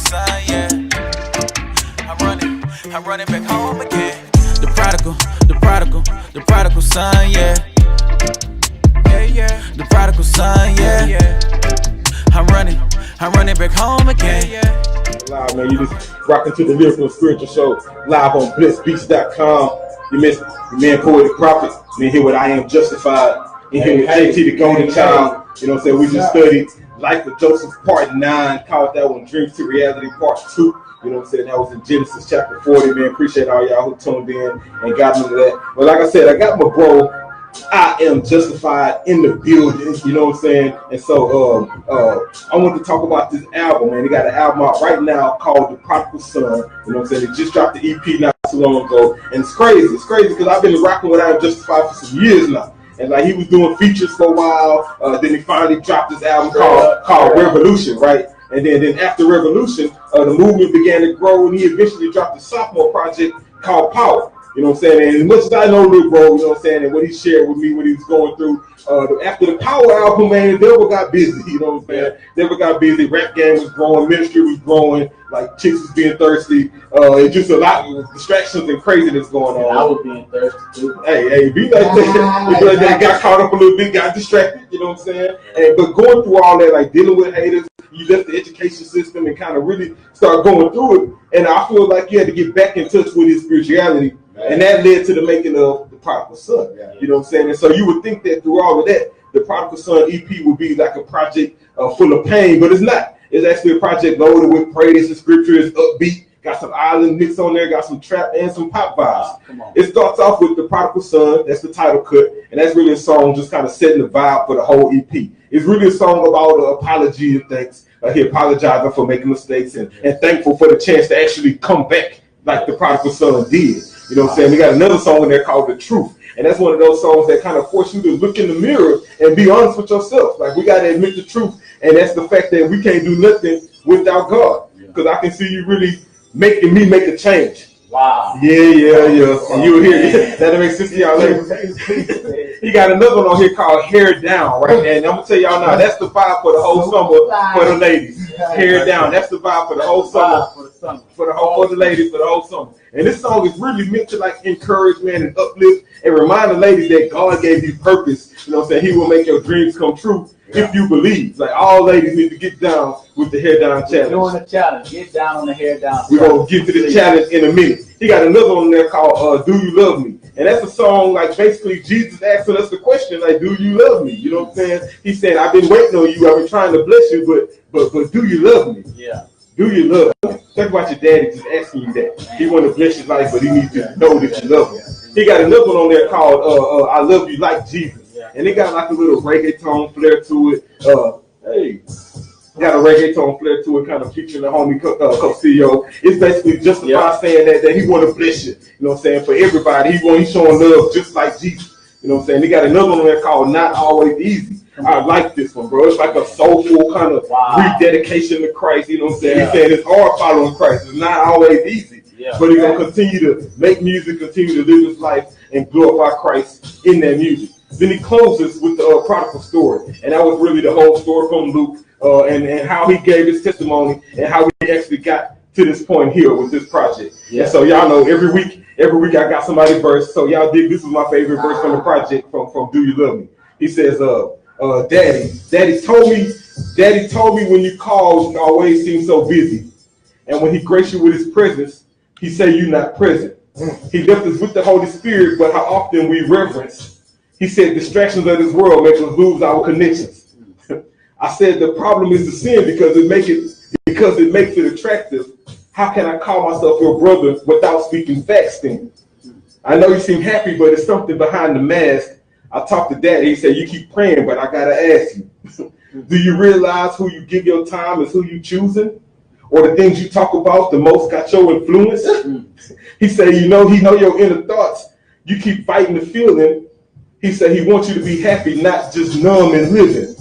son, yeah. I'm running back home again. The prodigal son, yeah. The prodigal son, yeah. I'm running back home again. Live, man. You just rocking to the Lyrical Spiritual Show live on BlitzBeats.com. You missed your man Poetic Prophet. Man, here with I Am Justified. In here with JT the Golden Child. You know what I'm saying? We just studied Life of Joseph Part 9. Called that one Dreams to Reality Part 2. You know what I'm saying? That was in Genesis chapter 40, man. Appreciate all y'all who tuned in and got into that. But like I said, I got my bro, I Am Justified, in the building. You know what I'm saying? And so I want to talk about this album, man. They got an album out right now called The Prodigal Son. You know what I'm saying? They just dropped the EP not too long ago. And it's crazy. It's crazy because I've been rocking with I Am Justified for some years now. And like he was doing features for a while. Then he finally dropped this album called Revolution, right? And then after Revolution, the movement began to grow, and he eventually dropped a sophomore project called Power. You know what I'm saying? And as much as I know Lil Bro, you know what I'm saying, and what he shared with me, what he was going through, after the Power album, man, the devil got busy. You know what I'm saying? Devil got busy. Rap game was growing. Ministry was growing. Like chicks was being thirsty. It's just a lot of distractions and craziness going on. I was being thirsty too. Hey, be like that. Be like that. Got caught up a little bit, got distracted. You know what I'm saying? But going through all that, like dealing with haters, you left the education system and kind of really start going through it. And I feel like you had to get back in touch with his spirituality. And that led to the making of The Prodigal Son. You know what I'm saying? And so you would think that through all of that, The Prodigal Son EP would be like a project full of pain, but it's not. It's actually a project loaded with praise and scripture. It's upbeat. Got some island mix on there. Got some trap and some pop vibes. It starts off with The Prodigal Son. That's the title cut. And that's really a song just kind of setting the vibe for the whole EP. It's really a song about apology and thanks. He apologizing for making mistakes and thankful for the chance to actually come back like the Prodigal Son did. You know what I'm saying? We got another song in there called The Truth. And that's one of those songs that kind of force you to look in the mirror and be honest with yourself. Like, we got to admit the truth. And that's the fact that we can't do nothing without God. Because I can see you really making me make a change. Wow. Yeah. And you were here. That'll make sense to y'all later. He got another one on here called Hair Down, right? And I'm going to tell y'all now, that's the vibe for the whole summer for the ladies. Hair Down. That's the vibe for the whole summer. For the ladies, for the whole summer. And this song is really meant to like encourage, man, and uplift and remind the ladies that God gave you purpose. You know what I'm saying? He will make your dreams come true if you believe. Like, all ladies need to get down with the Hair Down challenge. Doing the challenge. Get down on the Hair Down. We're going to get to the challenge in a minute. He got another one there called Do You Love Me? And that's a song like basically Jesus asking us the question, like, do you love me? You know what I'm saying? He said, I've been waiting on you. I've been trying to bless you, but do you love me? Yeah. Do you love me? Think about your daddy just asking you that. He want to bless your life, but he needs to know that you love him. He got another one on there called I Love You Like Jesus. And it got like a little reggaeton flair to it. Got a reggaeton flair to it, kind of featuring the homie Cosillo. It's basically justify saying that he want to bless you. You know what I'm saying? For everybody. He's showing love just like Jesus. You know what I'm saying? They got another one there called Not Always Easy. I like this one, bro. It's like a soulful kind of rededication to Christ. You know what I'm saying? He's saying it's hard following Christ. It's not always easy. But he's going to continue to make music, continue to live his life, and glorify Christ in that music. Then he closes with the prodigal story. And that was really the whole story from Luke and how he gave his testimony and how he actually got to this point here with this project. And so y'all know every week I got somebody's verse. So y'all dig, this is my favorite verse from the project from Do You Love Me? He says, Daddy told me when you called, you always seem so busy. And when he graced you with his presence, he said you're not present. He left us with the Holy Spirit, but how often we reverence. He said distractions of this world make us lose our connections. I said the problem is the sin because it makes it attractive. How can I call myself your brother without speaking facts then? I know you seem happy, but it's something behind the mask. I talked to Daddy. He said, you keep praying, but I got to ask you. Do you realize who you give your time is who you choosing? Or the things you talk about the most got your influence? He said, he know your inner thoughts. You keep fighting the feeling. He said he wants you to be happy, not just numb and living.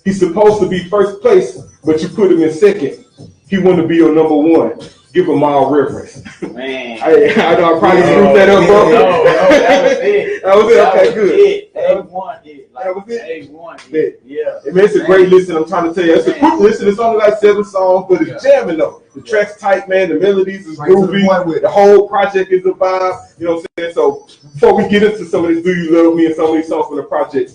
He's supposed to be first place, but you put him in second. He want to be your number one. give them all reverence. Man. I know I probably screwed that up, bro. No, that was it. That was it. Okay, good. A1 hit. Like, That was it. A1 hit. Yeah. It makes a great listen. I'm trying to tell you, it's a quick listen. It's only like 7 songs, but it's jamming though. The track's tight, man. The melodies is groovy. The whole project is a vibe. You know what I'm saying? So before we get into some of this, Do You Love Me and some of these songs from the project,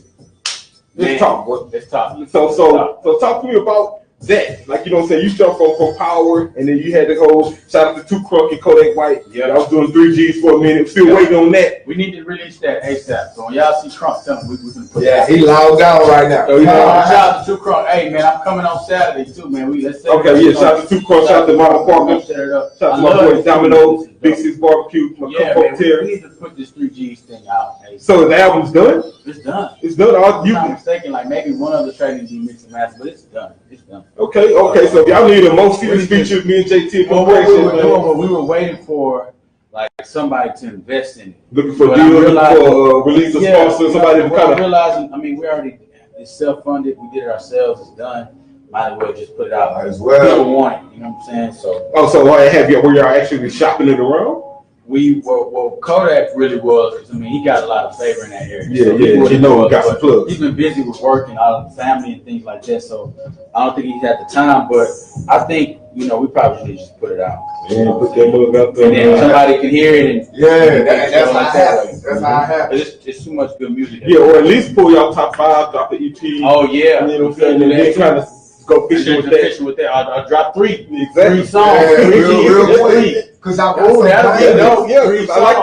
let's talk, bro. Let's talk. So talk to me about that. Like, you know what I'm saying? You jumped from Power, and then you had the whole shout out to Two Crunk and Kodak White. Yeah, I was doing 3Gs for a minute. Still waiting on that. We need to release that ASAP. So when y'all see Crunk, tell them we can put that. He loud down right now. Oh, shout out to Two Crunk. Hey man, I'm coming on Saturday too, man. Let's say okay, yeah. Shout out to Two Crunk. Shout out to Mama Parker. Shout out to my boy Domino's, Big Six Barbecue. Yeah, man. We need to put this 3Gs thing out. Hey, so the album's done. It's done. It's done. I'm not mistaken. Like maybe one other track needs to be mixed and mastered, but it's done. It's done. Okay. So if y'all need a most serious feature, me and JT. What we were waiting for, like somebody to invest in it. Looking for deals, for release a sponsor, somebody to kind of. Realizing, I mean, we already it's self-funded. We did it ourselves. It's done. Might as well just put it out. Might as well. People want it. You know what I'm saying? So. Oh, so were y'all actually shopping it around? Well, Kodak really was. I mean, he got a lot of favor in that area. Yeah, so you know, he got some plugs. He's been busy with work and all the family and things like that. So I don't think he's had the time. But I think we probably should just put it out. Yeah, put that mug out there. And then somebody can hear it. And that's how it happens. That's how it happens. It's too much good music. Yeah, or at least pull y'all top 5, drop the EP. Oh yeah, you know what I'm saying? And then kind of go fishing with that. I'll drop 3. Exactly. 3 songs. Yeah, real quick. Because I like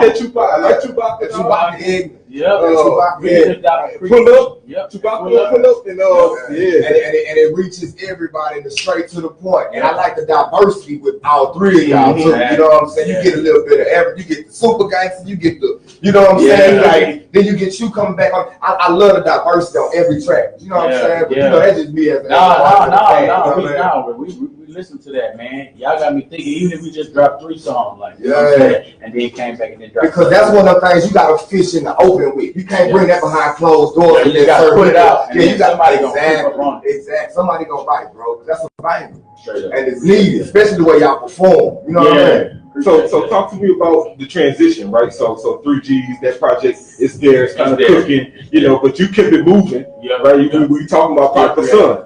that Tupac. I like Tupac. Pull up. Tupac pull up. And and it reaches everybody and it's straight to the point. And I like the diversity with all 3 of y'all too. You know what I'm saying? You get a little bit of every. You get the super gangster. You get the. You know what I'm saying? Like then you get you coming back on. I love the diversity on every track. You know what I'm saying? But that's just me as we listen to that, man. Y'all got me thinking. Even if we just dropped 3 songs, like and then came back and then dropped. Because that's one of the things you got to fish in the open with. You can't bring that behind closed doors. You got to put it out. Yeah, you got somebody gonna exactly. Somebody gonna bite, bro. That's a banger, and it's needed, especially the way y'all perform. You know what I mean? So talk to me about the transition, right? So 3Gs, that project is there, it's kind of cooking, you know, but you kept it moving, right? We talking about Prodigal Son.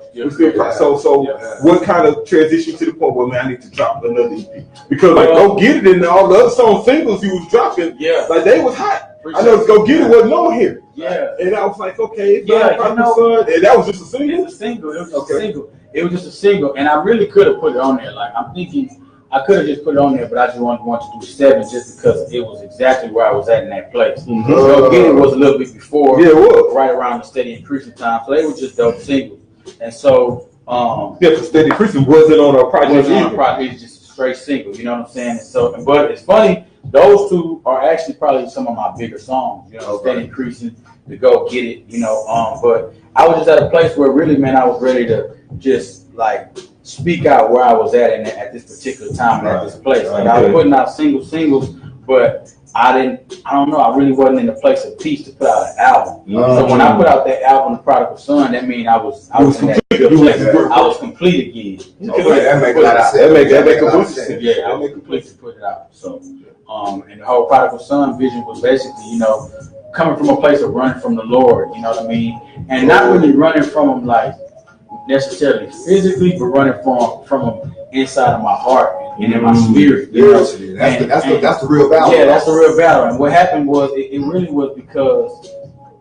So what kind of transition to the point where, man, I need to drop another EP? Because like Go Get It and all the other song singles you was dropping, like they was hot. I know Go Get It wasn't on here. Yeah. And I was like, okay, it's not Prodigal Son. And that was just a single? It's a single. It was just a single. It was just a single. And I really could have put it on there. Like, I'm thinking I could have just put it on there, but I just wanted to do 7 just because it was exactly where I was at in that place. Go Get It was a little bit before. Yeah, it was. Right around the Steady Increasing time. So they were just dope singles. And so because Steady Increasing wasn't on a project. It's just a straight single, you know what I'm saying? And so, but it's funny, those 2 are actually probably some of my bigger songs, you know, Steady Increasing, to Go Get It, you know. But I was just at a place where really, man, I was ready to just like speak out where I was at this particular time and at this place. Like I was putting out singles, but I don't know, I really wasn't in the place of peace to put out an album. So when I put out that album, The Prodigal Son, that means I was in that good place. I was complete again. That make a lot of sense. Yeah, I was complete to put it out. So and the whole Prodigal Son vision was basically, you know, coming from a place of running from the Lord, you know what I mean? And not really running from him like necessarily physically, but running from him inside of my heart and in my spirit. You know? That's the real battle. Yeah, that's the real battle. And what happened was it really was because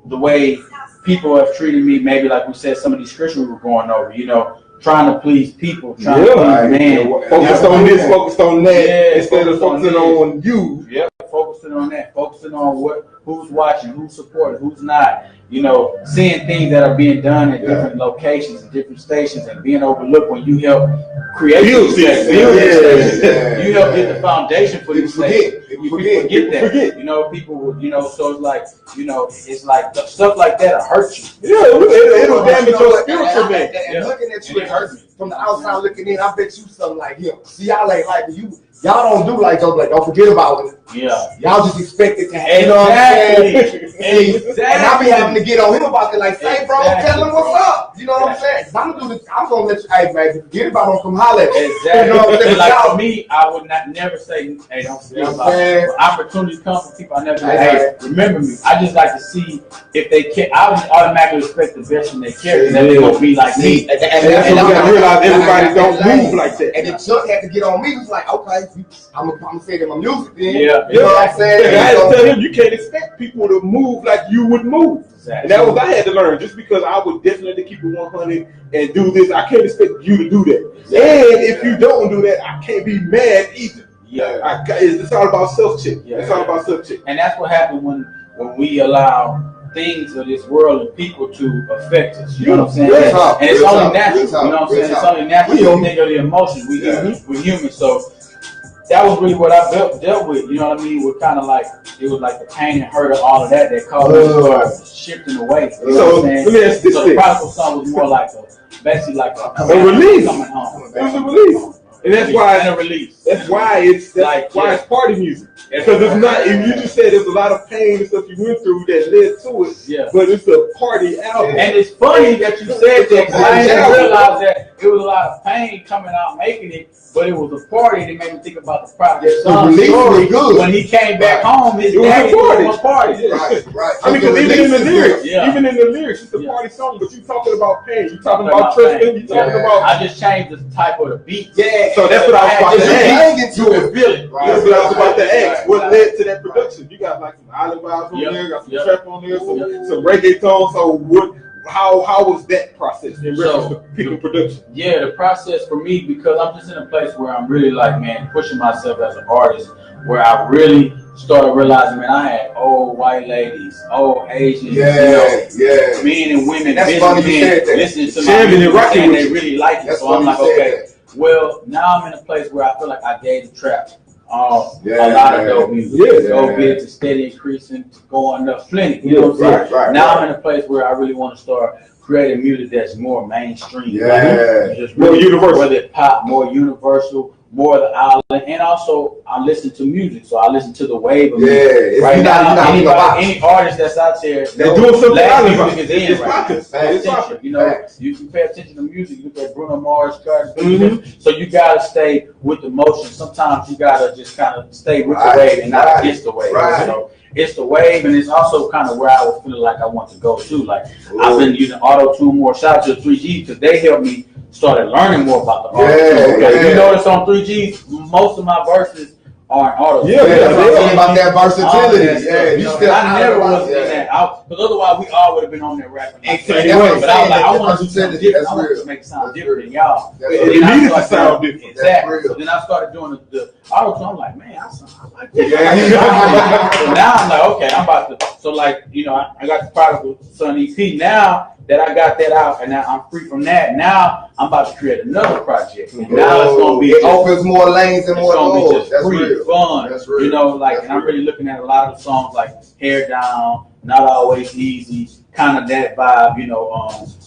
the way people have treated me, maybe like we said, some of these scriptures we were going over, you know, trying to please people, trying to please man. Focused on this, focused on that, instead of focusing on you. Yeah, focusing on that, focusing on who's watching, who's supporting, who's not. You know, seeing things that are being done at different locations and different stations and being overlooked when you help create these stations. You help get the foundation for these stations. You forget that. You know, people would, you know, so it's like, you know, it's like stuff like that will hurt you. Yeah, it'll damage your spiritual man. And looking at you, it hurts me. From the outside looking in, I bet you something like him. See, y'all ain't like you y'all don't do like those, like don't forget about it. Yeah. Y'all just expect it to happen. You know what I'm saying? Exactly. And I be having to get on him about it, like, hey, bro, tell him what's up. You know what I'm saying? I'm gonna do this. I'm gonna let you, hey, man, forget about it, come holler at you. Exactly. You know what I'm saying? Like for me, I would never say, hey, don't forget about it. When opportunities come from people, I never say, hey, remember me. I just like to see if they care. I would automatically expect the best in their character. That they're gonna be like me. And that's what you gotta realize. Everybody don't move like that. And then Chuck had to get on me. He was like, okay, I'm gonna say that my music then. Yeah. You know what I'm saying? I had to tell him you can't expect people to move like you would move. Exactly. And that was I had to learn. Just because I would definitely keep it 100 and do this, I can't expect you to do that. Exactly. And if you don't do that, I can't be mad either. Yeah. It's all about self-check. Yeah. It's all about self-check. And that's what happens when we allow things of this world and people to affect us. You know what I'm saying? And it's only natural. You know what I'm saying? It's only natural. We think of the emotions. We're human. So that was really what I dealt with. You know what I mean? With kind of like, it was like the pain and hurt of all of that caused me to start shifting away. You know what I'm saying? So the prodigal son was more like basically like a release. Coming home. It was a release. And that's why a release. That's why it's party music. Because it's not. If you just said there's a lot of pain and stuff you went through that led to it. Yeah. But it's a party album. And it's funny that you said that because I didn't realize that it was a lot of pain coming out making it, but it was a party that made me think about the prodigal son story. When he came back home, his daddy was a party. Right. I mean, because even in the lyrics, it's a party song, but you talking about pain. You talking about Tristan. You talking about. I just changed the type of the beat. Yeah. So that's what I was about to ask. You can feel it. That's what I was about to ask. What led to that production? You got like some island vibes on there, got some trap on there, some reggaeton. So how was that process in reference to picking production? Yeah, the process for me, because I'm just in a place where I'm really like, man, pushing myself as an artist, where I really started realizing, man, I had old white ladies, old Asians, men and women, businessmen listening to my music and they really like it. So I'm like, okay, well, now I'm in a place where I feel like I gave the trap a lot of dope music. Go Beatz is steady increasing, going up plenty. You know what I'm saying? Now I'm in a place where I really want to start creating music that's more mainstream. More universal. Whether it's pop, more universal, more of the island, and also I listen to music, so I listen to the wave of music. Right now, any artist that's out there, they're doing something. Music is in right now. Pay attention. You know, you can pay attention to music. You look at Bruno Mars, so you gotta stay with the motion. Sometimes you gotta just kind of stay with the wave and not against the wave. So it's the wave, and it's also kind of where I was feeling like I want to go too. Like I've been using auto-tune more. Shout out to 3G because they helped me started learning more about the auto-tune. You notice on 3G, most of my verses are in auto-tune. Talking about that versatility. I never was in that out, because otherwise we all would have been on there rapping. Anyway, but I was like, I want to do something different. I want to make it sound different than y'all. It needed to sound different. Exactly. So then I started doing the auto-tune. I'm like, man, I like that. So now I'm like, okay, I'm about to. So like, you know, I got the Prodigal Son EP now. That I got that out and now I'm free from that. Now I'm about to create another project. And now it's gonna be opens more lanes and more doors. That's free, fun. That's real. You know, like, and I'm really looking at a lot of the songs like Hair Down, Not Always Easy, kind of that vibe. You know,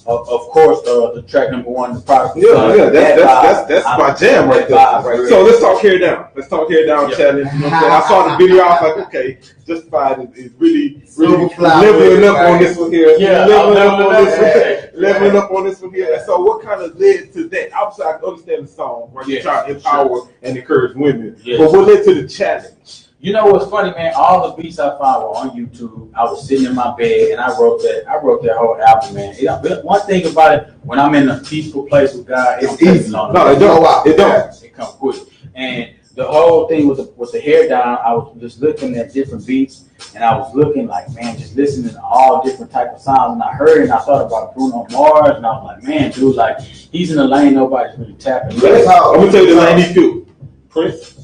of course, the track number one, the Prodigal Son. That's my jam right there. So let's talk Hair Down. Let's talk Hair Down challenge. You know what I'm saying? I saw the video. I was like, okay, Justified is really leveling up on this one here. Leveling up on this one here. And so what kind of led to that? Obviously, I understand the song where you try to empower and encourage women. But what led to the challenge? You know what's funny, man? All the beats I found were on YouTube. I was sitting in my bed and I wrote that whole album, man. One thing about it, when I'm in a peaceful place with God, it's easy. No, it don't. It comes quick. And the whole thing was the Hair Down. I was just looking at different beats and I was looking like, man, just listening to all different type of sounds. And I heard it and I thought about Bruno Mars and I was like, man, dude, like he's in the lane nobody's really tapping. I'm gonna tell you the lane he flew. Prince.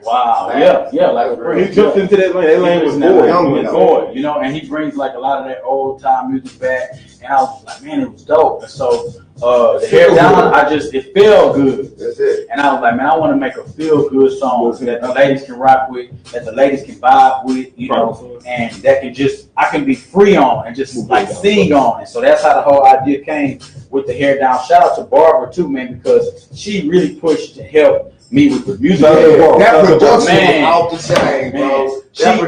Wow. Yeah, like a Prince. He jumped into that lane. That lane was boy, you know, and he brings like a lot of that old time music back. And I was like, man, it was dope. And so the Hair Down, it felt good. That's it. And I was like, man, I want to make a feel good song that the ladies can rock with, that the ladies can vibe with, you know, and that I can be free on and just like sing on. And so that's how the whole idea came with the Hair Down. Shout out to Barbara too, man, because she really pushed to help me with the music. That production man, was off the chain, bro.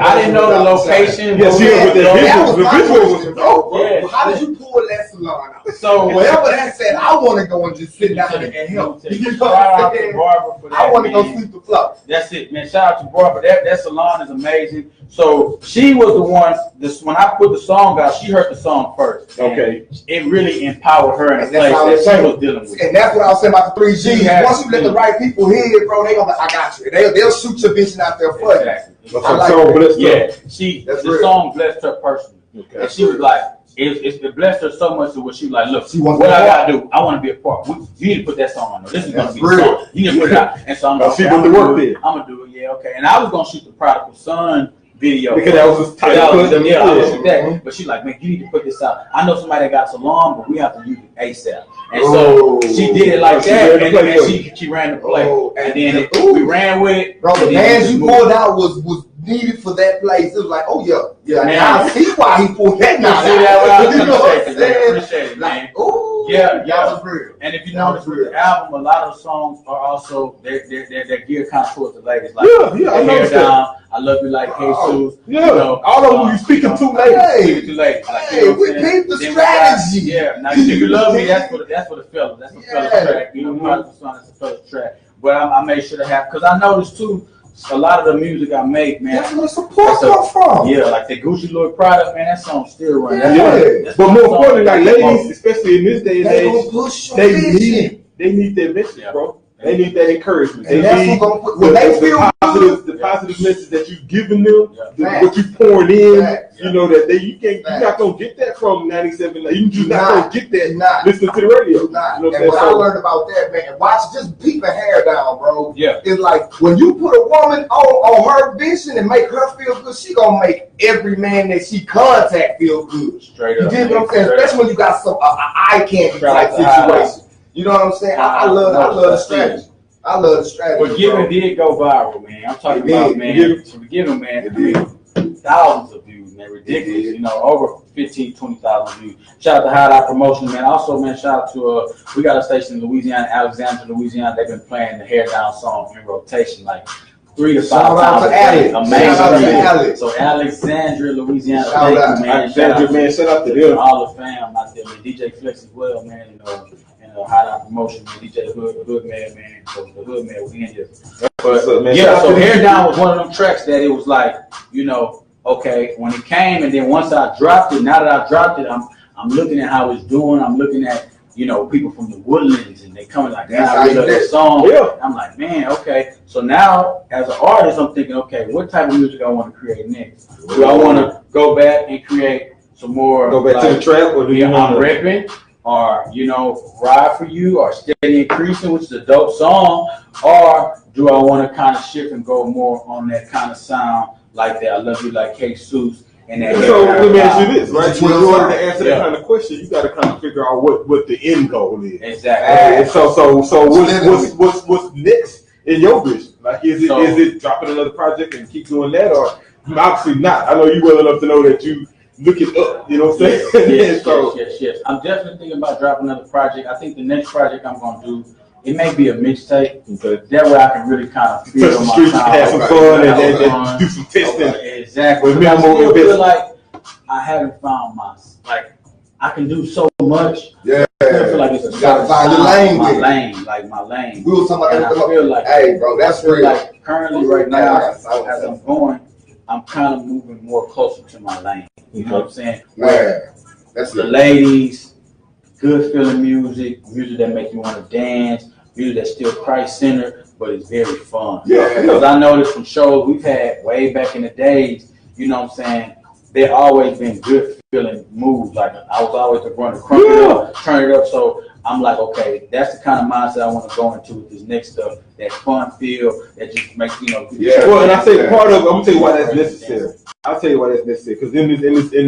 I didn't know the location. Yeah, see, with the visual was bro. Yeah. How did you pull that salon out? So whatever that said, I want to go and just sit down and help. You know shout out to Barbara for that. I want to go man. sweep the floor. That's it, man. Shout out to Barbara. That salon is amazing. So she was the one. When I put the song out, she heard the song first. Okay. It really empowered her in a And that's place how that she was dealing with. And that's what I was saying about the 3 Gs. Yeah. Once you let the right people hear it, bro, they gonna I got you. They'll shoot your vision out there for you. Exactly. I like So that. blessed Yeah, up. the song blessed her personally. Okay. And she was like, it blessed her so much to where she was like, look, She wants what to I be a gotta do, I want to be a part. You need to put that song on there. This is gonna That's be the real. song. You need to put it out. And so I'm like, She okay, put the work there. I'm gonna do it. Yeah, okay. And I was gonna shoot the Prodigal Son video Because that was his title. I was gonna that. But she's like, man, you need to put this out. I know somebody that got salon, but we have to use it ASAP. And so she did it like She that, ran the play and for she ran the play. Oh, And then ooh. we ran with it. Bro, the and then bands we you moved. pulled out was needed for that place. It was like, oh yeah. Man. Now I see why he pulled that now. See that? Well, You know what I I'm saying? appreciate it, man. Like, ooh, Yeah. that was real. And if you That notice was with the album, a lot of the songs are also they're geared kind of towards the ladies. Like Yeah, I Hair noticed Down, I Love You Like Jesus. Yeah, You know, all of them you speaking to ladies. Hey, Speaking to ladies. Like, hey, you know what we I'm saying? peeped the Then we got- strategy. Yeah, now if you love me, that's for the fellas. That's the fellas Yeah. track. You know, Prodigal Son, that's the fellas track. But I made sure to have because I noticed too. A lot of the music I make, man. That's where the support That's a- come from. Yeah, like the Gucci Lord product, man. That song still running. Yeah. But more importantly, like ladies, especially in this day and They age, gonna push your they vision. need that message, Yeah. bro. They need that encouragement. They And that's need who gonna put when they feel the positive message that you giving them, Yeah. what you pouring in. Facts. You know that you're Facts. not gonna get that from 97. Like, you're not Nah. gonna get that Nah. listening to the radio. Nah. You know And what I so, learned about that, man, watch just peep her hair down, bro. Yeah. It's like when you put a woman on her vision and make her feel good, she gonna make every man that she contact feel good. Straight You up. get what I'm saying? Straight Especially when you got some eye candy type situation. You know what I'm saying? I love the strategy. I love the strategy. But Giving did go viral, man. I'm talking It about, did. man. Forgiving, man. It did. Thousands of views, man. Ridiculous. did. You know, over 15, 20,000 views. Shout out to Hot Eye Promotion, man. Also, man, shout out to, we got a station in Louisiana, Alexandria, Louisiana. They've been playing the Hair Down song in rotation, like 3 to 5 Shout out times to a day. Alex. Amazing. Shout out to man. Alex. So Alexandria, Louisiana. Shout Thank out. you, man. Alexandria, man, shout out to them. All the fam out there, man. DJ Flex as well, man. You know, and Hot Eye Promotion, man. DJ Hood Man, man. So the Hood Man was in here. What's up, man? Yeah, Shout out so to Hair them. Down was one of them tracks that it was like, you know, okay, when it came and then once I dropped it, now that I dropped it, I'm looking at how it's doing. I'm looking at, you know, people from the Woodlands and they coming like, man, I really love that song. Yeah. I'm like, man, okay. So now as an artist, I'm thinking, okay, what type of music I want to create next? Do I want to go back and create some more? Go back to the trap, or do you I'm want to? repping, or you know, Ride for You, or Steady Increasing, which is a dope song, or do I want to kind of shift and go more on that kind of sound like that? I Love You Like Jesus and that. So let me ask you this, right? It's In order to a answer Yeah. that kind of question, you got to kind of figure out what the end goal is. Exactly. And so what's next in your vision? Like, is it dropping another project and keep doing that, or obviously not? I know you well enough to know that you look it up. You know what I'm saying? Yes. I'm definitely thinking about dropping another project. I think the next project I'm gonna do, it may be a mixtape. Okay. That way I can really kind of feel Touch the my streets, sound. have some fun, and do some testing. Exactly. With But I minimal still feel investment. like I haven't found I can do so much. Yeah. I still feel like it's a You gotta certain find your sound, lane my with it. lane, like my lane. We was talking And I about feel like, hey, bro, that's I feel real. like currently right now, as I'm going, I'm kind of moving more closer to my lane. You know what I'm saying? Man, that's The it. ladies, good feeling music that make you want to dance, music that's still Christ-centered, but it's very fun. Yeah. Because I noticed from shows we've had way back in the days, you know what I'm saying, there always been good feeling moves. Like I was always the one to crunk it up, turn it up. So I'm like, okay, that's the kind of mindset I want to go into with this next stuff. That fun feel that just makes, you know. Yeah. Well, and I say part of, I'm gonna tell you why that's necessary. I'll tell you why that's necessary. Because in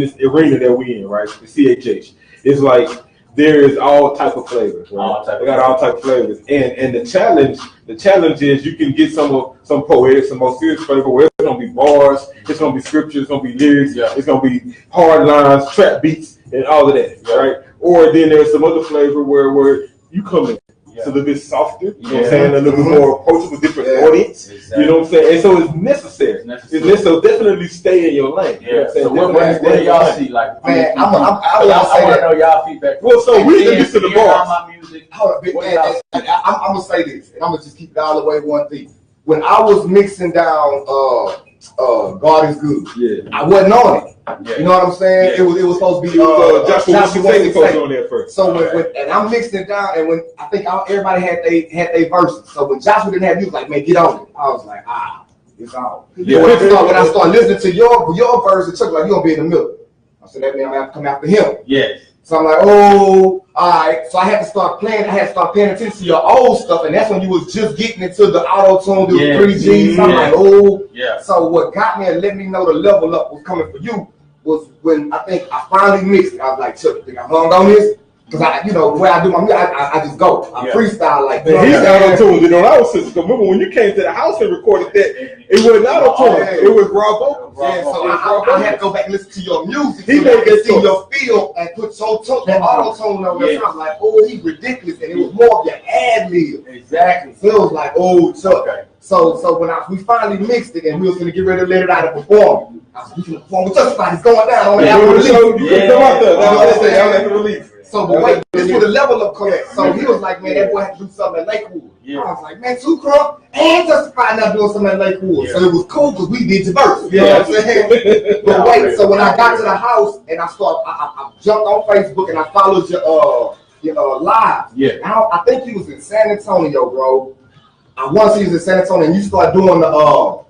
this arena that we in, right, the CHH, it's like there is all type of flavors. Right? We got all type of flavors, and the challenge is you can get some poetic, some more serious flavor. Where it's gonna be bars, it's gonna be scriptures, it's gonna be lyrics, it's gonna be hard lines, trap beats, and all of that, right? Or then there's some other flavor where you come in. It's a little bit softer. You know what I'm saying? A little bit more approachable, different audience. Exactly. You know what I'm saying? And so it's necessary. So definitely stay in your lane. Yeah. You know So what do y'all see? Like, Man, I want to know y'all feedback. Well, so we get to the bars. My music. I'm gonna say this, and I'm gonna just keep it all the way one thing. When I was mixing down God is Good, I wasn't on it. You know what I'm saying? It was supposed to be Joshua was on there first. So when and I'm mixing it down, and when I think everybody had they verses. So when Joshua didn't have, he was like, "Man, get on it." I was like, it's on. Yeah. When I started listening to your verse, it took like you gonna be in the middle. I said that means I'm gonna have to come after him. Yes. So I'm like, oh, all right. So I had to start playing. I had to start paying attention to your old stuff, and that's when you was just getting into the auto tune, the 3Gs. I'm like, oh, yeah. So what got me and let me know the level up was coming for you was when I think I finally mixed it. I was like, Chuck, think I hung on this? Because the way I do my music, I just go. I freestyle like that. He's auto-tuned it on our system. Remember when you came to the house and recorded that, it wasn't auto-tuned. It was raw vocals. So I had to go back and listen to your music. He made it see your feel and put that auto-tune on there. So I'm like, oh, he's ridiculous. And it was more of your ad lib. Exactly. So it was like, oh, Chuck. Okay. So when we finally mixed it and we was going to get ready to let it out and perform, I was going to perform with Justify. It's going down on the album release. You can come out there. That was the release. So, but wait, this was the level up correct. So he was like, man, that boy had to do something at Lakewood. I was like, man, Too Crunk and Justify not doing something at Lakewood. So it was cool because we did the verse. You know what I'm saying? But wait, so when I got to the house and I jumped on Facebook and I followed your live. Yeah. Now I think he was in San Antonio, bro. I want to see he was in San Antonio and you start doing the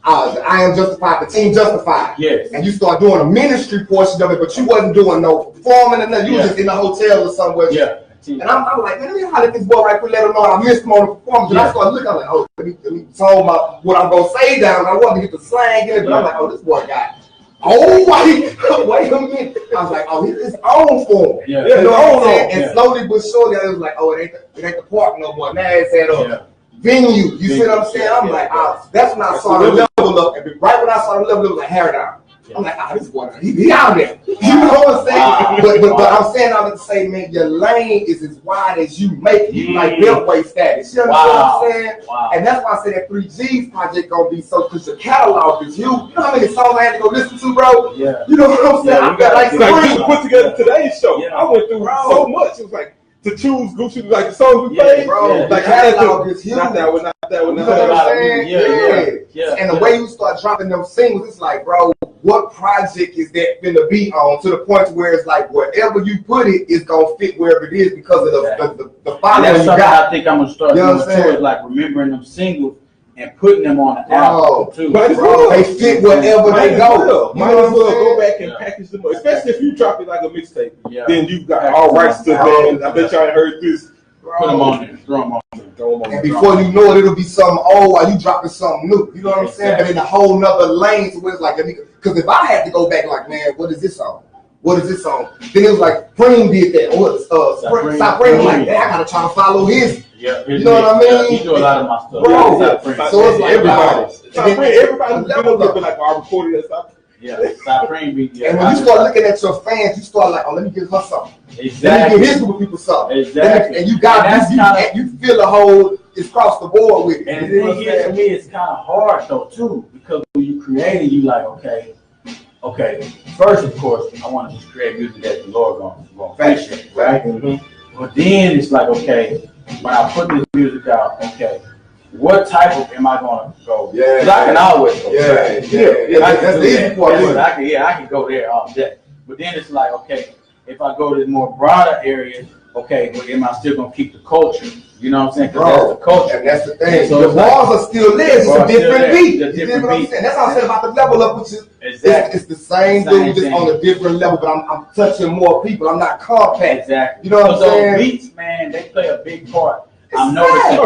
I Am Justified, the Team Justified. Yes. And you start doing a ministry portion of it, but you wasn't doing no performing and nothing. You was just in the hotel or somewhere. Yeah. And I'm like, man, let me holler at this boy right quick, let him know I missed him on the performance. And I started looking, I'm like, oh, let me tone what I'm going to say down. I wanted to get the slang in it, but I'm like, oh, this boy got wait a minute. I was like, oh, it's own form. Yeah. You know what I'm saying? And slowly but surely, I was like, oh, it ain't the park no more. Now it's at venue. You see what I'm saying? I'm like, that's when I saw the level up. And right when I saw the level, it was like hair down. I'm like, this boy, he out there. You know what I'm saying? But I'm saying all that to say, man, your lane is as wide as you make it. You like beltway status. You know what I'm saying? And that's why I say that 3G's project gonna be so, because your catalog is huge. You know how many songs I had to go listen to, bro? Yeah. You know what I'm saying? I got like you put together today's show. I went through so much. It was like, to choose Gucci, like the songs we played, bro. Like catalog is huge. Not that one. You know what I'm saying? Yeah. And the way you start dropping them singles, it's like, bro, what project is that finna be on? To the point where it's like, wherever you put it, it's gonna fit wherever it is because of the following that's you something got. I think I'm gonna start doing too, is like remembering them singles and putting them on the album too. But they fit wherever they go. Might as well go back and package them, especially if you drop it like a mixtape. Yeah. Then you got all rights to them. I bet y'all ain't heard this. Put them on there, throw them on there. And before you know it, it'll be something old while you dropping something new. You know what I'm saying? But in a whole nother lane to where it's like, because if I had to go back, like, man, what is this song? What is this song? Then it was like, Preem did that. Supreme, like, I gotta try to follow his. Yeah, you know what I mean? He do a lot of my stuff. Bro, so it's like, everybody level up. Like, I recorded that stuff. Yeah, Supreme beat. And when you start looking at your fans, you start like, oh, let me give her something. Exactly. Let me give his group of people something. Exactly. And you got you feel the whole, it's across the board with it. And the thing is, to me, it's kind of hard though too, because when you create it, you like, okay. First, of course, I want to just create music that the Lord going to appreciate, right? Mm-hmm. But then it's like, okay, when I put this music out, okay, what type of am I going to go? Yeah, because I can always go. That's the easy part. I can go there all day. But then it's like, okay, if I go to more broader areas, okay, but am I still going to keep the culture? You know what I'm saying? Because that's the culture. And that's the thing. So the bars are still there. It's a different beat. You know what I'm saying? That's how I said about the level up, which is it's the same thing, just on a different level. But I'm touching more people. I'm not compact. Exactly. You know what I'm saying? Beats, man, they play a big part. I'm noticing.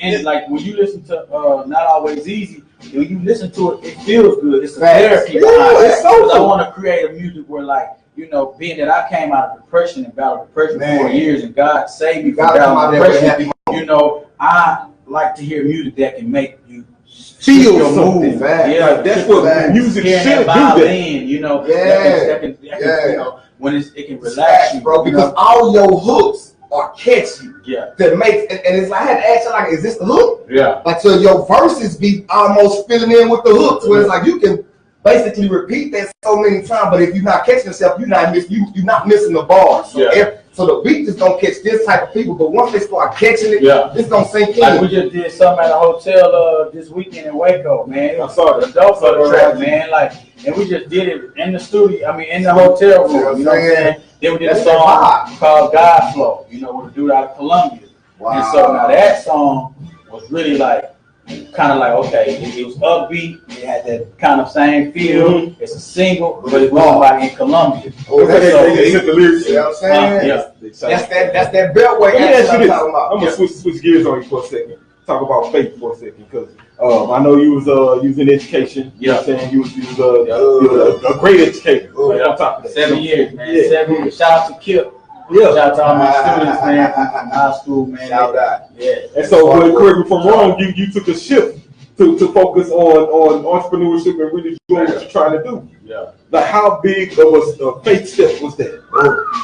It's like when you listen to Not Always Easy, when you listen to it, it feels good. It's a therapy. It's so I want to create a music where, like, you know, being that I came out of depression and battled depression for 4 years, and God saved me from battling depression. You know, I like to hear music that can make you feel something. Yeah, that's what music should do. You know, that can, you know, when it can relax you, bro. Because all your hooks or catchy. Yeah. That makes and it's like I had to ask you like, is this the hook? Yeah. Like so your verses be almost filling in with the hooks, where it's like you can basically repeat that so many times, but if you're not catching yourself, you're not missing the bars. So, so the beat just don't catch this type of people, but once they start catching it, it's gonna sink in. Like we just did something at a hotel this weekend in Waco, man. I saw the dope for the track, man. Like, and we just did it in the studio. I mean, in the hotel room. You know what I'm saying? Then we did a song called God Flow. You know, with a dude out of Colombia. Wow. And so now that song was really like. Kind of like, okay, it was upbeat, it had that kind of same feel. It's a single, but it's going by in Colombia. Oh, they hit the lyrics, you know what I'm saying? That's that beltway. I'm gonna switch gears on you for a second. Talk about faith for a second, because I know you was in education. You know what I'm saying? You was a great educator. Right on top of that. 7 years, man. 7 years. Shout out to Kip. Yeah. Shout out to all my students, man, from high school, man. Shout out. Yeah. And so, correct me if I'm wrong, you took a shift to focus on entrepreneurship and really doing what you're trying to do. Yeah. Like, how big of a faith step was that?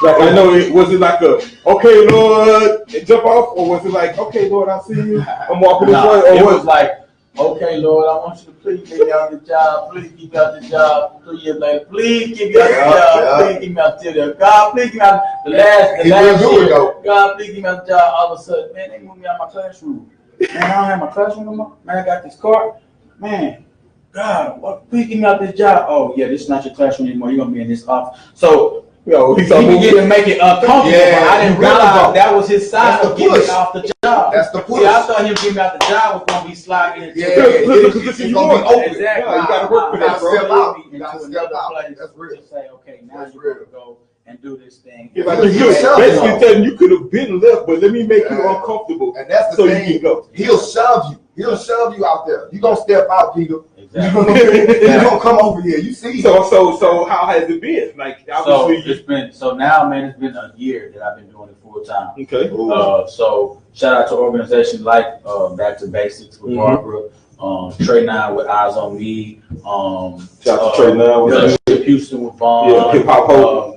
Like, I know was it like a, okay, Lord, jump off, or was it like, okay, Lord, I see you, I'm walking this way? Or it was like, okay, Lord, I want you to please get me out the job. Please keep me out the job. 3 years later, please keep me out the job. Please keep me out there. God, please keep me out the last year. God, please keep me out the job. All of a sudden, man, they moved me out of my classroom. Man, I don't have my classroom no more. Man, I got this car. Man, God, please keep me out this job. Oh, yeah, this is not your classroom anymore. You're going to be in this office. So, he can make it uncomfortable, but I didn't realize that was his sign of getting me off the job. That's the push. See, I thought him getting me out the job was going to be sliding into it's going to be open. Exactly. You got to work for that, bro. Step out. You got to step out. That's real. Say, okay, now you're going to go and do this thing. Yeah, like basically telling you could have been left, but let me make you uncomfortable, and that's the so thing. You can go. He'll shove you. He'll shove you out there. You're going to step out, Peter. Exactly. You're going to come over here. You see. So how has it been? Like, obviously, now, man, it's been a year that I've been doing it full time. Okay. So shout out to organizations like Back to Basics with Barbara, Trey 9 with Eyes on Me, shout out to Trey 9 with Houston with Vaughn, Hip Hop Hope.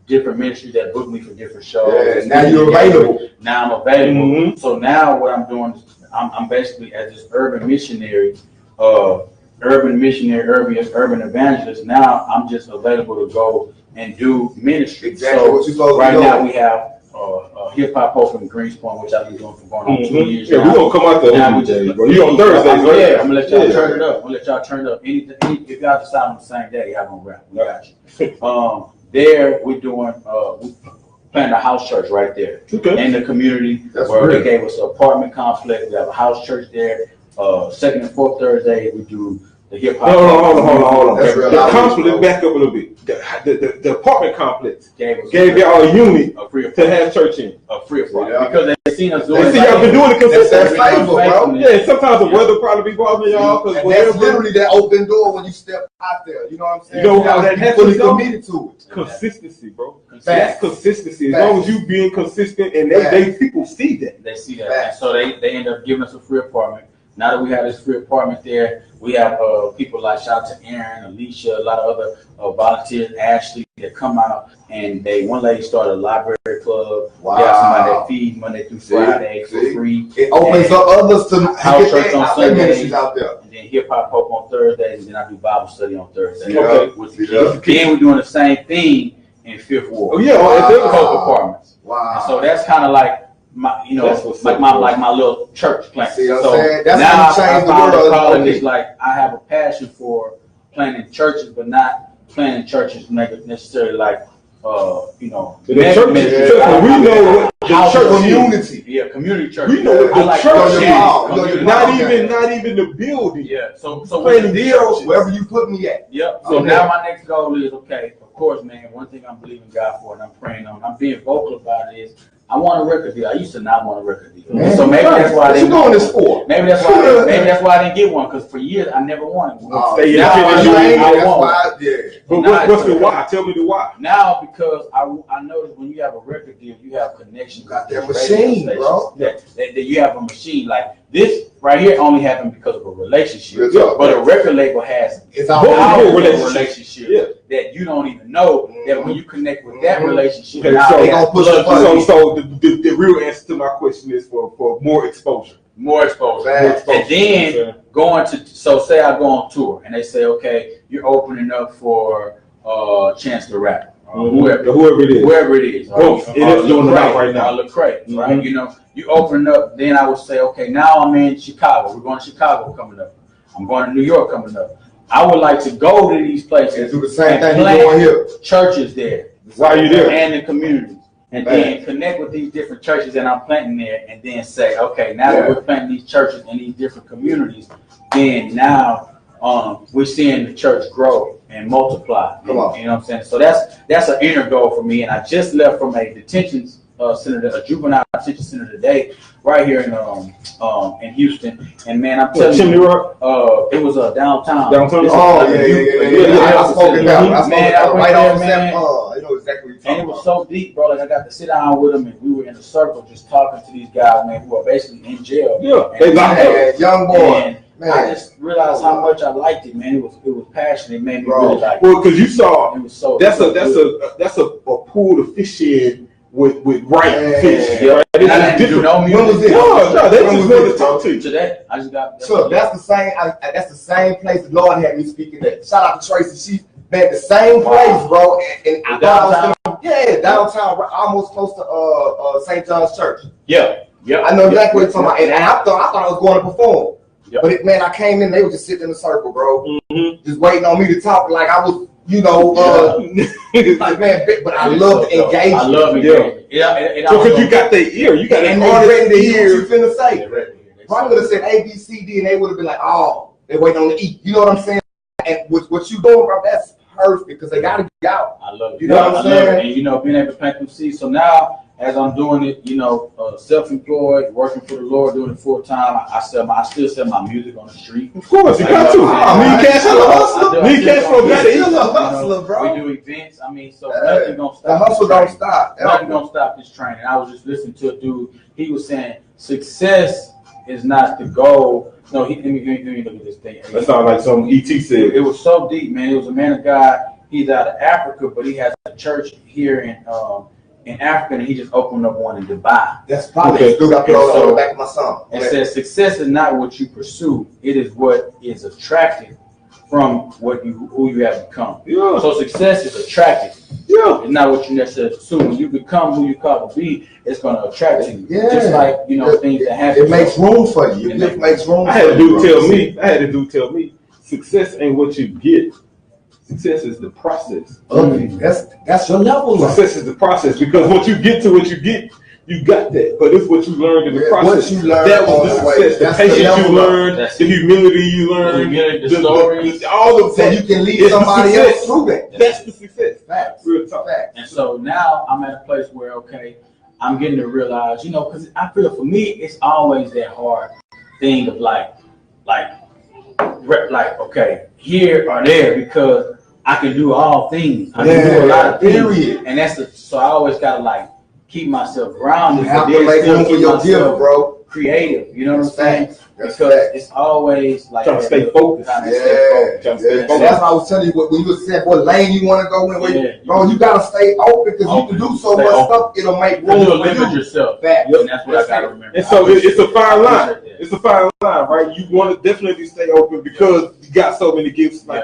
Different ministries that book me for different shows. Yeah, now you're available. Now I'm available. Mm-hmm. So now what I'm doing is I'm basically as this urban missionary, urban evangelist. Now I'm just available to go and do ministry. Exactly so what you're supposed right to do. now we have Hip Hop Hope in Greenspoint, which I've been doing for going on 2 years. Yeah, we're gonna come out there every day, bro. You on Thursdays, right? Yeah, I'm gonna let y'all turn it up. I'm gonna let y'all turn it up. If y'all decide on the same day, y'all gonna rap. We got you. There we're doing we planning a house church right there in the community. That's where great. they gave us an apartment complex. We have a house church there. Second and fourth Thursday we do the hip hop. Hold on. The complex, back up a little bit. The apartment complex gave y'all a unit to have church in. Free of charge. Because they seen us doing it. They see y'all been doing it consistently. That's faithful, bro. Yeah, sometimes the weather probably be bothering y'all. And that's literally that open door when you step out there. You know what I'm saying? You know how that happens, fully committed to it. Consistency, bro. Facts. That's consistency. As long as you being consistent, and they people see that. They see that. And so they end up giving us a free apartment. Now that we have this free apartment there, we have people like shout out to Aaron, Alicia, a lot of other volunteers, Ashley, that come out and one lady started a library club. Wow. We have somebody that feeds Monday through Friday for free. It opens up others to house church on Sundays, out there. and then hip hop hope on Thursdays, and then I do Bible study on Thursdays. With the kids. Then we're doing the same thing in Fifth Ward. Oh yeah, Coke apartments. Wow. And so that's kind of like my, my little church plant. See what I'm so saying? That's now how you change the I world. calling this like I have a passion for planting churches, but not planting churches necessarily like the church. We know what the church community. Yeah, community church. We know what the like church is. Not even the building. Yeah. So planting deals wherever you put me at. Yep. So now my next goal is of course, man. One thing I'm believing God for, and I'm praying on. I'm being vocal about it. Is I want a record deal. I used to not want a record deal. Man, so maybe that's why what you doing this for? Maybe that's why I didn't get one, because for years I never wanted one. But what's the why? Tell me the why. Now because I noticed when you have a record deal, you have connections. You got that machine, bro. That you have a machine like this Right here only happened because of a relationship. But a record label has it's a all relationship that you don't even know that when you connect with that relationship, Okay, now they gonna push so the real answer to my question is for more exposure. More exposure. And then going to, so say I go on tour and they say, okay, you're opening up for Chance the Rapper. Whoever it is. It is doing it right now. Lecrae, right? You know, you open up, then I would say, okay, now I'm in Chicago. We're going to Chicago coming up. I'm going to New York coming up. I would like to go to these places and do the same thing you're doing here. Churches there. Why are you there? And the communities. And then connect with these different churches that I'm planting there, and then say, okay, now that we're planting these churches in these different communities, then now we're seeing the church grow and multiply. You know what I'm saying? So that's an inner goal for me. And I just left from a detention center, a juvenile detention center today, right here in Houston. And man, I'm telling you, it was downtown. Downtown. I spoke it out. Man, I went right there, on man. I know exactly what you're talking and it was so deep, bro. Like I got to sit down with them, and we were in a circle just talking to these guys, man, who are basically in jail. Yeah, they locked up. Young boy. Man, I just realized how much I liked it, man. It was passionate. It made me really like it. Well, because you saw it was so that's a pool to fish in with right fish. Yeah. Right? And I didn't do no music. When was it? No, they just wanted to talk to you Today. I just got. So that's the same. That's the same place the Lord had me speaking at. Shout out to Tracy. She man, the same place, bro. And I thought I was downtown, almost close to St. John's Church. Yeah. I know exactly what you're talking about. And I thought I was going to perform. Yep. But man, I came in, they were just sitting in a circle, bro. Just waiting on me to talk like I was, like man, but I love the engagement. I love engagement. So because you got their ear, you got and they ready to hear what you finna say. Probably would have said A, B, C, D, and they would have been like, oh, they waiting on the E. You know what I'm saying? And what you doing, bro, that's perfect because they gotta get out. I love it. You know what I'm saying? And being able to plant them seeds. So now, as I'm doing it, self-employed, working for the Lord, doing it full time, I still sell my music on the street. Of course, you got to. Need cash flow. Need cash flow. Still a hustler, bro. We do events. I mean, so nothing gonna stop. The hustle don't stop. Nothing gonna stop this train. And I was just listening to a dude. He was saying success is not the goal. No, let me look at this thing. That sounds like some ET said. It was so deep, man. It was a man of God. He's out of Africa, but he has a church here in Africa, and he just opened up one in Dubai. That's probably still got on the back of my song. And says success is not what you pursue; it is what is attracted from who you have become. Yeah. So success is attractive. Yeah. It's not what you necessarily pursue. When you become who you call to be, it's going to attract you. Yeah. Just like things that happen. It makes room for you. It makes room. I had a dude tell me, success ain't what you get. Success is the process. Okay, that's your level. Success is the process because once you get to what you get, you got that. But it's what you learned in the process. What you learned that was the success. The patience you learned, the humility you learned, the stories, all of that. So you can lead somebody else through that. That's the success. Facts. Real talk. And so now I'm at a place where I'm getting to realize, because I feel for me it's always that hard thing of like okay, here or there because I can do all things. I can do a lot of things. And so I always gotta keep myself grounded. You have to make room for your gift, bro. Creative, you know what I'm saying? Because it's always like trying to stay focused. That's why I was telling you when you were saying what lane you want to go in. Bro, you gotta stay open because you can do so much stuff. It'll make room for limit yourself. And that's what I gotta remember. And so it's a fine line. It's a fine line, right? You want to definitely stay open because you got so many gifts. Like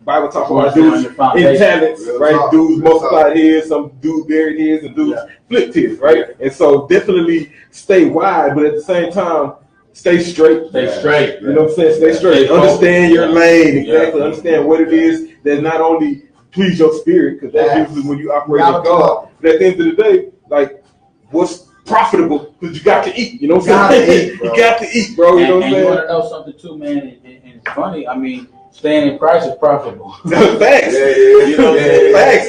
Bible talk about dudes in talents, right? Dudes multiplied his, some dudes buried his, and dudes flipped his, right? And so definitely stay wide, but at the same time, stay straight. Stay straight. You know what I'm saying? Stay straight. Understand your lane. Exactly. Understand what it is that not only please your spirit, because that's usually when you operate in God. But at the end of the day, what's profitable? Because you got to eat. You know what I'm saying? You got to eat, bro. You know what I'm saying? You want to know something too, man? And it's funny. I mean, staying in Christ is profitable. Facts. Facts.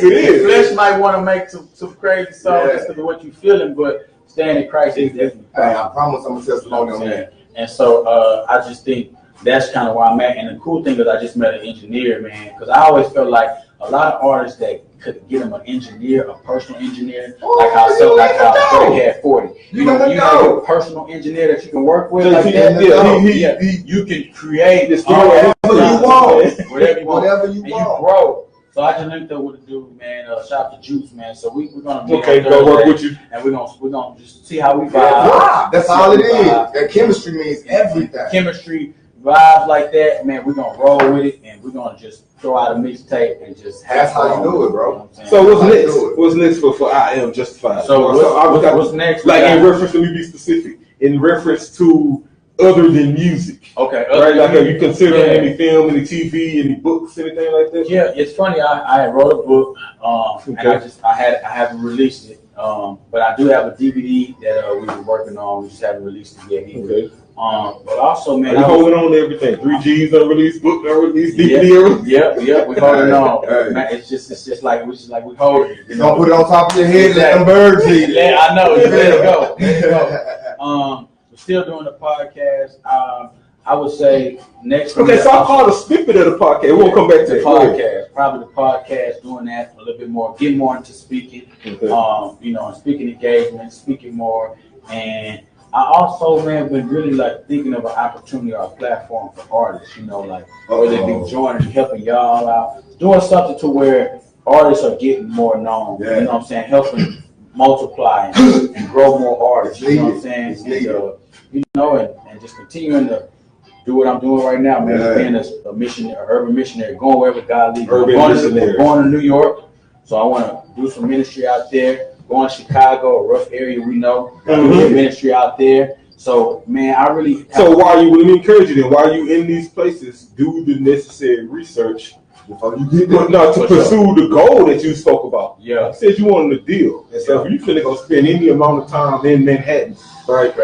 It is. The flesh might want to make some crazy songs because of what you're feeling, but staying in Christ is definitely profitable. I promise I'm a testimony on that. And so I just think that's kind of where I'm at. And the cool thing is I just met an engineer, man, because I always felt like a lot of artists that could get them an engineer, a personal engineer, like how Drake had 40. You know, your personal engineer that you can work with, like that. You can create this whatever you want, and you grow. So I just linked up with a dude, man. Shout out to Juice, man. So we're gonna meet go work with you, and we're gonna just see how we vibe. That's all it is. That chemistry means everything. Chemistry, vibes like that, man. We're gonna roll with it, and we're gonna just throw out a mixtape and just have That's how you do it, bro. You know so what's next? What's next for I Am Justified? So what's next? Like in reference, let me be specific. In reference to other than music. Okay. Right? Like, have you considered any film, any TV, any books, anything like that? Yeah, it's funny. I wrote a book, and I haven't released it. But I do have a DVD that we've been working on. We just haven't released it yet either. Okay. But also, man, are you holding on to everything? 3Gs unreleased, book unreleased, DVD unreleased. Yep, we're holding on. Man, it's just like we hold it. You don't put it on top of your head, let them birds eat. Yeah, I know. You ready to go? We're still doing the podcast. I would say next. Okay, so I'll call a snippet of the podcast. We'll come back to the podcast. Probably the podcast, doing that a little bit more, getting more into speaking. Okay. Speaking engagement, speaking more, and I also, man, been really like thinking of an opportunity or a platform for artists. Like where they be joining, helping y'all out, doing something to where artists are getting more known. Yeah. You know what I'm saying? Helping multiply and grow more artists. You know what I'm saying? And just continuing to do what I'm doing right now, man. Being a missionary, urban missionary, going wherever God leads. We're going to New York, so I want to do some ministry out there. Going to Chicago, a rough area we know. Do ministry out there. So, man, I really. So, let me encourage you then. While you in these places, do the necessary research. To pursue the goal that you spoke about. Yeah. You said you wanted a deal. And so if you finna go spend any amount of time in Manhattan, right?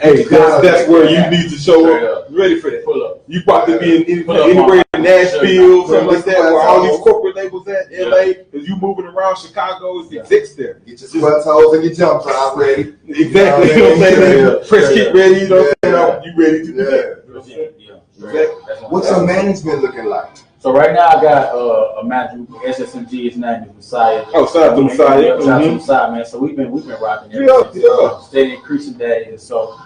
Hey, that's where you need to show up. You ready for that? Pull up. You about to be anywhere in Nashville, something like that, where all these corporate labels at, LA, because you moving around Chicago, it's exits there. Get your sweat toes and your jump top ready. Exactly. You know what I'm saying? Press kit ready, you know what I'm saying? You ready to do that. What's your management looking like? So right now I got a manager, SSMG. His name is Messiah. Oh, shout out to Messiah. Shout out to Messiah, man. So we've been rocking everything. Steady increasing that. And so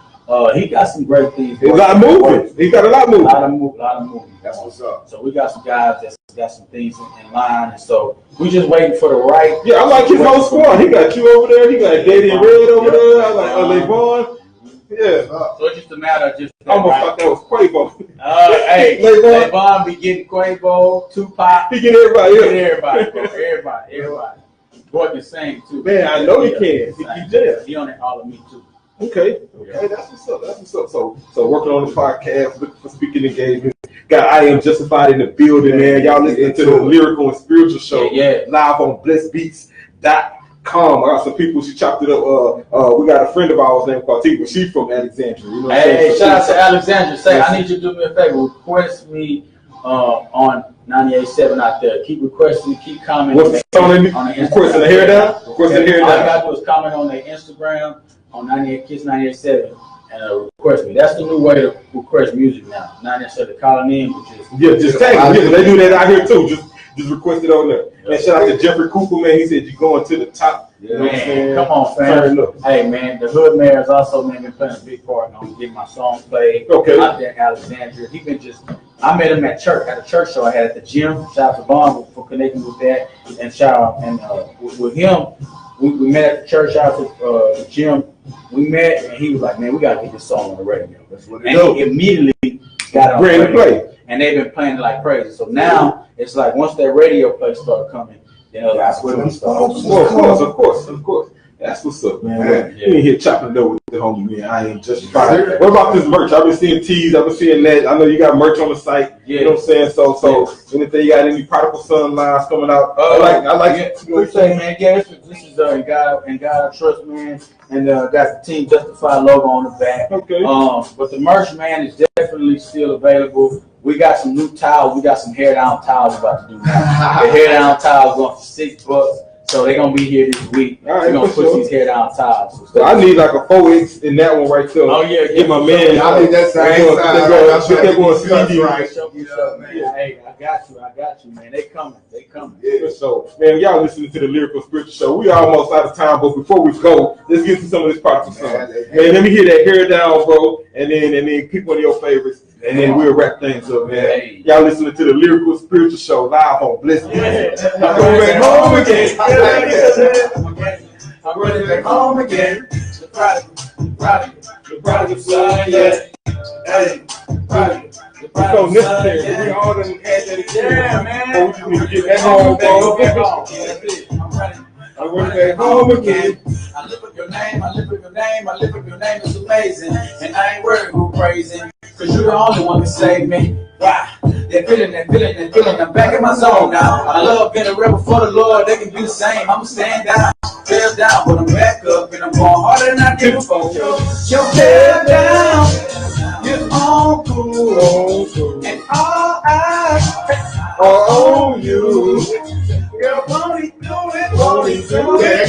he got some great things. He's a lot moving. He got a lot moving. A lot of moving. That's what's up. So we got some guys that's got some things in line, and so we just waiting for the right. Yeah, I like his whole squad. He got you over there. He got Daddy and Red over there. I like LeVon. Yeah. So it's just a matter of just. I almost thought that was Quavo. Hey, LeVon be getting Quavo, Tupac. He get everybody. Everybody. Boy can sing too. Man, I know he can. He on it all of me too. Okay, that's what's up. So working on the podcast, looking for speaking engagement. Got I Am Justified in the building, man. Y'all listening to the Lyrical and Spiritual Show live on blessedbeats.com. I got some people, she chopped it up. We got a friend of ours named Quartiba. She's from Alexandria. You know hey, shout out to Alexandria. Say, I need you to do me a favor. Request me on 98.7 out there. Keep requesting, keep commenting. What's the song? Requesting the hair down? Requesting the hair down. All you gotta do is comment on their Instagram on 98Kids98.7 and request me. That's the new way to request music now. Not necessarily calling in, but just tag them. Yeah, they do that out here too. Just request it on there. And shout out to Jeffrey Cooper, man. He said you're going to the top. You know man, come on, fam. Hey, man, the Hood Mayor has also been playing a big part on getting my song played out there in Alexandria. I met him at a church show I had at the gym. Shout out to Vaughn for connecting with that. And shout out, and with him, we met at the church out to the gym. We met, and he was like, man, we got to get this song on the radio. That's what he immediately got it on the radio. And they've been playing it like crazy. So now it's like once that radio play start coming, that's what we start. Of course. That's what's up, man. You ain't here chopping it up with the homie, man. I Am Justified. What about this merch? I've been seeing tees. I've been seeing that. I know you got merch on the site. Yeah. You know what I'm saying? So anything, you got any Prodigal Son lines coming out? I like it. Appreciate, man. Yeah, this is God I Trust, man. And got the Team Justified logo on the back. Okay. But the merch, man, is definitely still available. We got some new towels. We got some hair down towels about to do now. The hair down towels going for $6. So they're gonna be here this week. All right, We're gonna put these head down ties. So I need like a 4X in that one right there. Oh yeah, get my man. I need that same size. Hey, I got you, man. They coming. Yeah, so man, y'all listening to the Lyrical Spiritual Show. We almost out of time, but before we go, let's get to some of this popular song. Man, let me hear that hair down, bro, and then pick one of your favorites, and then we'll wrap things up, man. Hey. Y'all listening to the Lyrical Spiritual Show live on Bless Me. I'm going back home again. I'm running back home again. The prodigal son, yeah. Hey, prodigal. It's so necessary. We all done had that experience. Yeah, man. So we just need to get back home, bro. Back home. Yeah, that's it. I'm running back home again. I lift up your name, I lift up your name, I lift up your name, it's amazing. And I ain't worried who praising, cause you're the only one to save me. Wow. They're feeling, I'm back in my zone now. I love being a rebel for the Lord, they can do the same. I'ma stand down, fell down, but I'm back up, and I'm going harder than I did before. Your tail down, you're on cool, and all eyes are on you. Girl, won't he do it, won't he do it?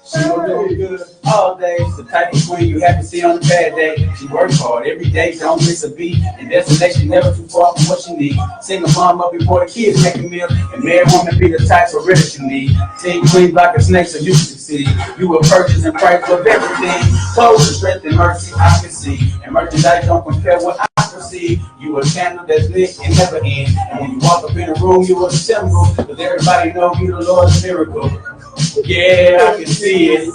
She gon' do it good all day. The type of queen you haven't seen on a bad day. She works hard every day, don't miss a beat. And destination never too far from what she need. Single mom up before the kids make a meal. And married woman be the type of riddle you need. Team queen like a snake so you can succeed. You will purchase and price of everything. Clothes and strength and mercy I can see. And merchandise don't compare what I perceive. You a candle that's lit and never end. And when you walk up in a room, you a symbol. Cause everybody know you the Lord's miracle. Yeah, I can see it.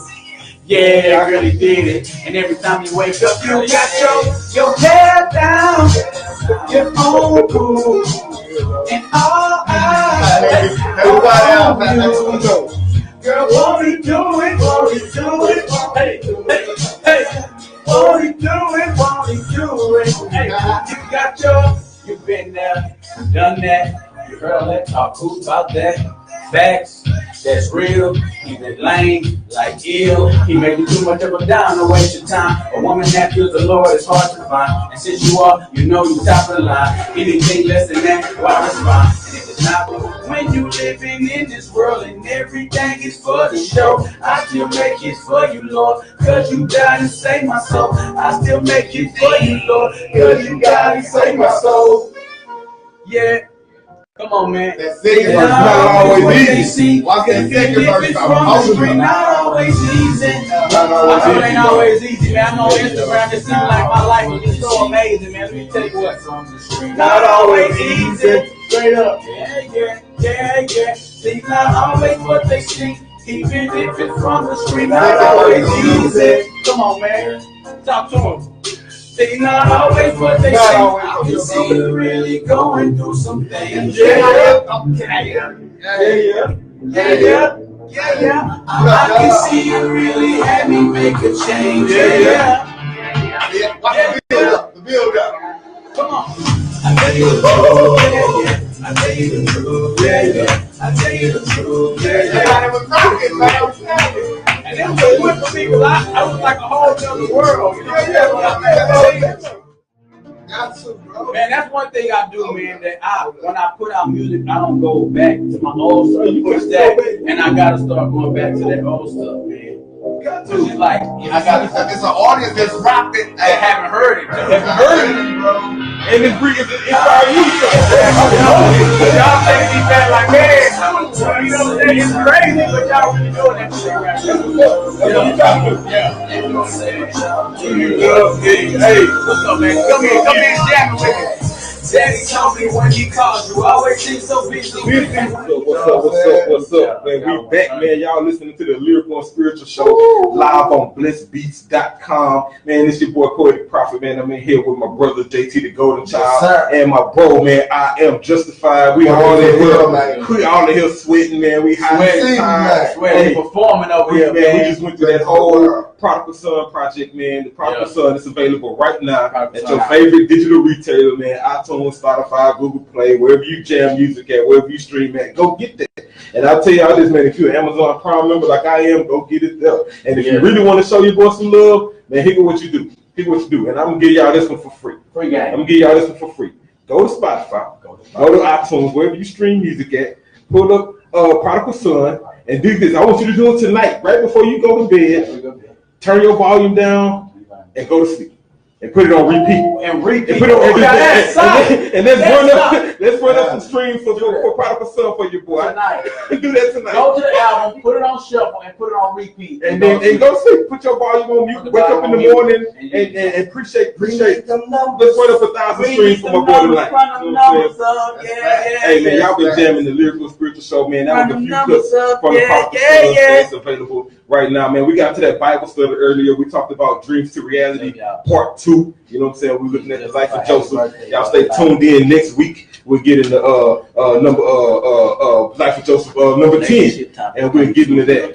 Yeah, I really did it. And every time you wake up, you got your head down, your own cool, and all eyes on you. Girl, won't he do it? Won't he do it? Hey, hey, hey. Won't he do it? Won't he do it? Hey, you got you've been there, done that. You heard all that talk, who's about that? Facts, that's real. He's been lame, like ill. He may do too much of a down to waste your time. A woman that feels the Lord is hard to find. And since you are, you know you top of the line. Anything less than that, why respond? And if it's not, when you living in this world and everything is for the show, I still make it for you, Lord, cause you died and saved my soul. I still make it for you, Lord, cause you died and saved my soul. Yeah. Come on, man. That second verse not always easy. Watch that second verse. Not always easy. Not always easy, man. I know Instagram just seems like my life is just so amazing, man. Let me tell you what. Not always easy. Straight up. Yeah. See, not always what they see. Even if it's from the street, not always easy. Come on, man. Talk to them. They not always what they say. I can see you really going through some things. Yeah. I can see you really had me make a change. Yeah. Watch the build up. Come on. I tell you the truth. I tell you the truth. I tell you the truth. Everybody was talking, man. And it was good for me because I was like a whole other world. You know what I'm saying? Man, that's one thing I do, man, that when I put out music, I don't go back to my old stuff. You push that, and I gotta start going back to that old stuff, man. It's like, it's an audience that's rapping. They haven't heard it. And it's our youth. Y'all think me bad like, man, you know what I'm saying? It's crazy, but y'all really doing that shit right now. Hey, what's up, man? Come here, jamming with me. Daddy told me when he called you, always seem so busy. What's up, man? We back, man. Y'all listening to the Lyrical and Spiritual Show live on blessbeats.com. Man, this your boy Poetic Prophet, man. I'm in here with my brother JT the Golden Child and my bro, man. I am Justified. We all in here, man. We all in here sweating, man. We sweating, performing over here, man. We just went through that whole Prodigal Son project, man. The Prodigal Son is available right now at your favorite digital retailer, man. iTunes, Spotify, Google Play, wherever you jam music at, wherever you stream at, go get that. And I'll tell y'all this, man, if you're an Amazon Prime member like I am, go get it there. And if you really want to show your boy some love, man, here's what you do. And I'm going to give y'all this one for free. Free game. I'm going to give y'all this one for free. Go to Spotify, go to iTunes, wherever you stream music at. Pull up Prodigal Son and do this. I want you to do it tonight, right before you go to bed. Turn your volume down and go to sleep. And put it on repeat. And put it on repeat. And let's run up some streams for Prodigal Son for your boy. Tonight. Do that tonight. Go to the album, put it on shuffle, and put it on repeat. And then go sleep. Put your volume on mute. Wake up in the morning and appreciate. Let's run up 1,000 streams for my boy tonight. You know what I'm saying? Hey man, y'all been jamming the Lyrical Spiritual Show, man. That was a few clips from the Prodigal Son that's available right now, man. We got to that Bible study earlier. We talked about Dreams to Reality Part 2. You know what I'm saying? We're looking at the life of Joseph. Y'all stay tuned in. Next week we'll get into life of Joseph number 10, and we'll get into that.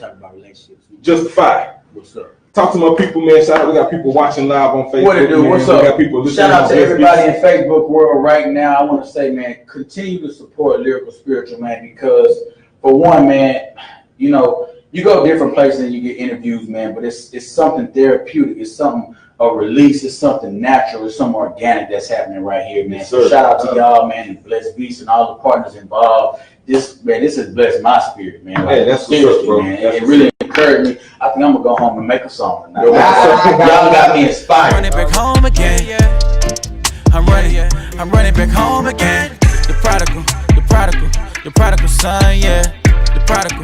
Justify. What's up? Talk to my people, man. Shout out. We got people watching live on Facebook. What it do? What's up? We got people listening. Shout out to everybody in Facebook world right now. I want to say, man, continue to support Lyrical Spiritual, man, because for one, man, you know, you go different places and you get interviews, man, but it's something therapeutic. It's something a release. It's something natural. It's something organic that's happening right here, man. So shout out to y'all, man, and bless Beatz and all the partners involved. This has blessed my spirit, man. Like, hey, that's seriously, bro. Man. It really encouraged me. I think I'm gonna go home and make a song tonight. Y'all got me inspired. Running back home again. I'm running back home again. The prodigal son, yeah. The prodigal.